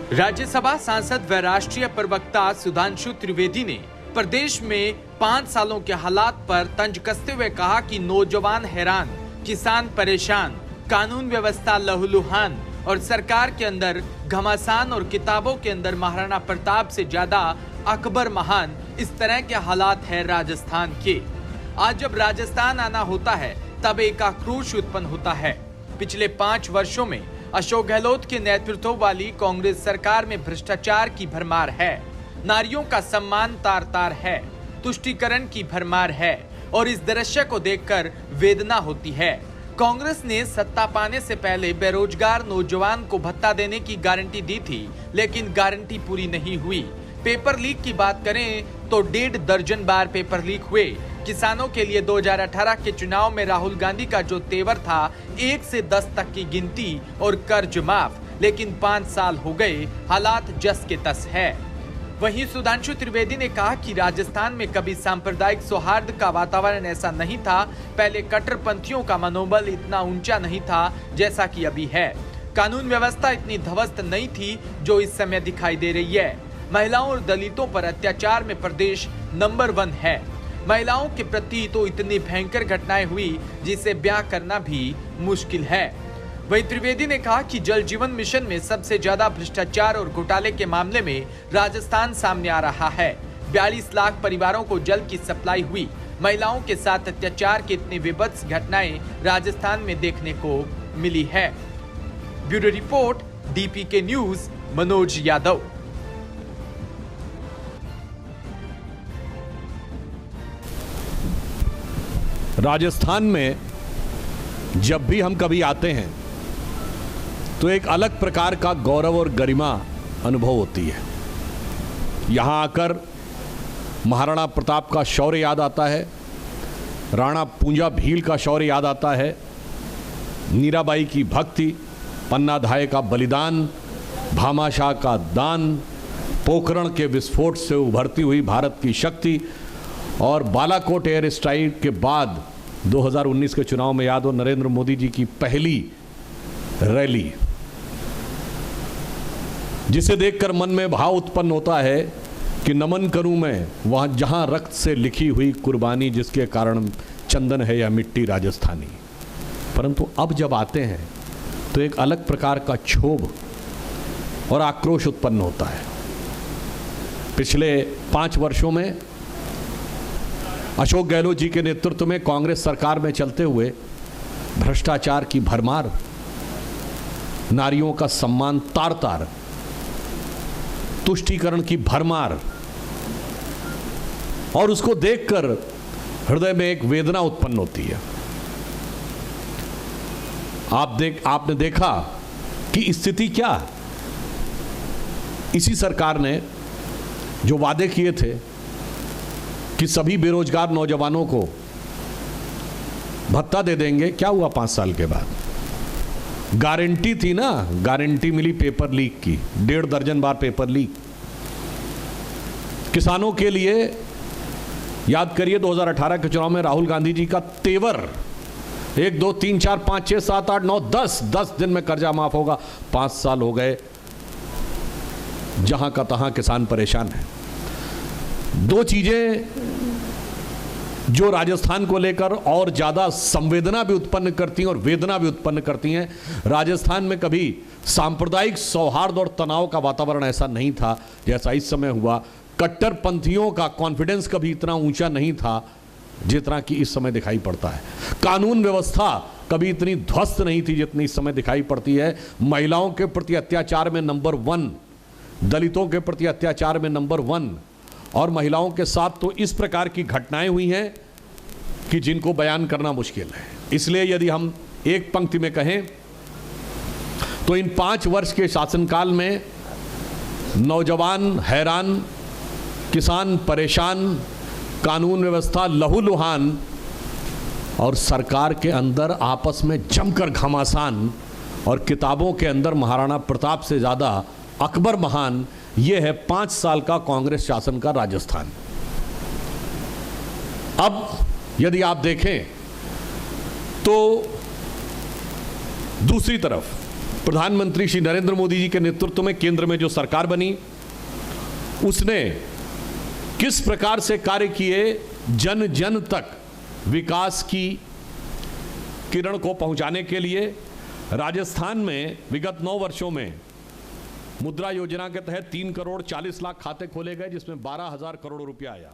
राज्यसभा सांसद व राष्ट्रीय प्रवक्ता सुधांशु त्रिवेदी ने प्रदेश में 5 सालों के हालात पर तंज कसते हुए कहा कि नौजवान हैरान, किसान परेशान, कानून व्यवस्था लहूलुहान और सरकार के अंदर घमासान और किताबों के अंदर महाराणा प्रताप से ज्यादा अकबर महान, इस तरह के हालात है राजस्थान के। आज जब राजस्थान आना होता है तब एक आक्रोश उत्पन्न होता है। पिछले 5 वर्षों में अशोक गहलोत के नेतृत्व वाली कांग्रेस सरकार में भ्रष्टाचार की भरमार है, नारियों का सम्मान तार तार है, तुष्टीकरण की भरमार है और इस दृश्य को देखकर वेदना होती है। कांग्रेस ने सत्ता पाने से पहले बेरोजगार नौजवान को भत्ता देने की गारंटी दी थी, लेकिन गारंटी पूरी नहीं हुई। पेपर लीक की बात करें तो 1.5 दर्जन बार पेपर लीक हुए। किसानों के लिए 2018 के चुनाव में राहुल गांधी का जो तेवर था 1 से 10 तक की गिनती और कर्ज माफ, लेकिन 5 साल हो गए, हालात जस के तस है। वहीं सुधांशु त्रिवेदी ने कहा कि राजस्थान में कभी सांप्रदायिक सौहार्द का वातावरण ऐसा नहीं था। पहले कट्टरपंथियों का मनोबल इतना ऊंचा नहीं था जैसा कि अभी है। कानून व्यवस्था इतनी ध्वस्त नहीं थी जो इस समय दिखाई दे रही है। महिलाओं और दलितों पर अत्याचार में प्रदेश नंबर 1 है। महिलाओं के प्रति तो इतनी भयंकर घटनाएं हुई जिसे बयां करना भी मुश्किल है। वहीं त्रिवेदी ने कहा कि जल जीवन मिशन में सबसे ज्यादा भ्रष्टाचार और घोटाले के मामले में राजस्थान सामने आ रहा है। 42 लाख परिवारों को जल की सप्लाई हुई। महिलाओं के साथ अत्याचार की इतनी विभत्स घटनाएं राजस्थान में देखने को मिली है। Bureau report, DPK news, Manoj Yadav. Rajasthan में जब भी हम कभी आते हैं तो एक अलग प्रकार का गौरव और गरिमा अनुभव होती है। यहाँ आकर महाराणा प्रताप का शौर्य याद आता है, राणा पूंजा भील का शौर्य याद आता है, मीराबाई की भक्ति, पन्ना धाय का बलिदान, भामाशाह का दान, पोखरण के विस्फोट से उभरती हुई भारत की शक्ति और बालाकोट एयर स्ट्राइक के बाद 2019 के चुनाव में याद हो नरेंद्र मोदी जी की पहली रैली, जिसे देखकर मन में भाव उत्पन्न होता है कि नमन करूं मैं वहां जहां रक्त से लिखी हुई कुर्बानी, जिसके कारण चंदन है या मिट्टी राजस्थानी। परंतु अब जब आते हैं तो एक अलग प्रकार का क्षोभ और आक्रोश उत्पन्न होता है। पिछले 5 वर्षों में अशोक गहलोत जी के नेतृत्व में कांग्रेस सरकार में चलते हुए भ्रष्टाचार की भरमार, नारियों का सम्मान तार तार, तुष्टीकरण की भरमार, और उसको देखकर हृदय में एक वेदना उत्पन्न होती है। आपने देखा कि स्थिति क्या, इसी सरकार ने जो वादे किए थे कि सभी बेरोजगार नौजवानों को भत्ता दे देंगे, क्या हुआ 5 साल के बाद? गारंटी थी ना, गारंटी मिली पेपर लीक की, 1.5 दर्जन बार पेपर लीक। किसानों के लिए याद करिए 2018 के चुनाव में राहुल गांधी जी का तेवर, 1 2 3 4 5 6 7 8 9 10 दिन में कर्जा माफ होगा। 5 साल हो गए, जहां का तहां किसान परेशान है। 2 चीजें जो राजस्थान को लेकर और ज्यादा संवेदना भी उत्पन्न करती हैं और वेदना भी उत्पन्न करती हैं। राजस्थान में कभी सांप्रदायिक सौहार्द और तनाव का वातावरण ऐसा नहीं था जैसा इस समय हुआ। कट्टरपंथियों का कॉन्फिडेंस कभी इतना ऊंचा नहीं था जितना कि इस समय दिखाई पड़ता है। कानून व्यवस्था कभी इतनी ध्वस्त नहीं थी जितनी इस समय दिखाई पड़ती है। महिलाओं के प्रति अत्याचार में नंबर 1, दलितों के प्रति अत्याचार में नंबर 1, और महिलाओं के साथ तो इस प्रकार की घटनाएं हुई हैं कि जिनको बयान करना मुश्किल है। इसलिए यदि हम एक पंक्ति में कहें तो इन 5 वर्ष के शासनकाल में नौजवान हैरान, किसान परेशान, कानून व्यवस्था लहूलुहान और सरकार के अंदर आपस में जमकर घमासान और किताबों के अंदर महाराणा प्रताप से ज़्यादा अकबर महान, ये है 5 साल का कांग्रेस शासन का राजस्थान। अब यदि आप देखें तो दूसरी तरफ प्रधानमंत्री श्री नरेंद्र मोदी जी के नेतृत्व में केंद्र में जो सरकार बनी, उसने किस प्रकार से कार्य किए, जन जन तक विकास की किरण को पहुंचाने के लिए राजस्थान में विगत 9 वर्षों में मुद्रा योजना के तहत 3 करोड़ 40 लाख खाते खोले गए, जिसमें 12,000 करोड़ रुपया आया।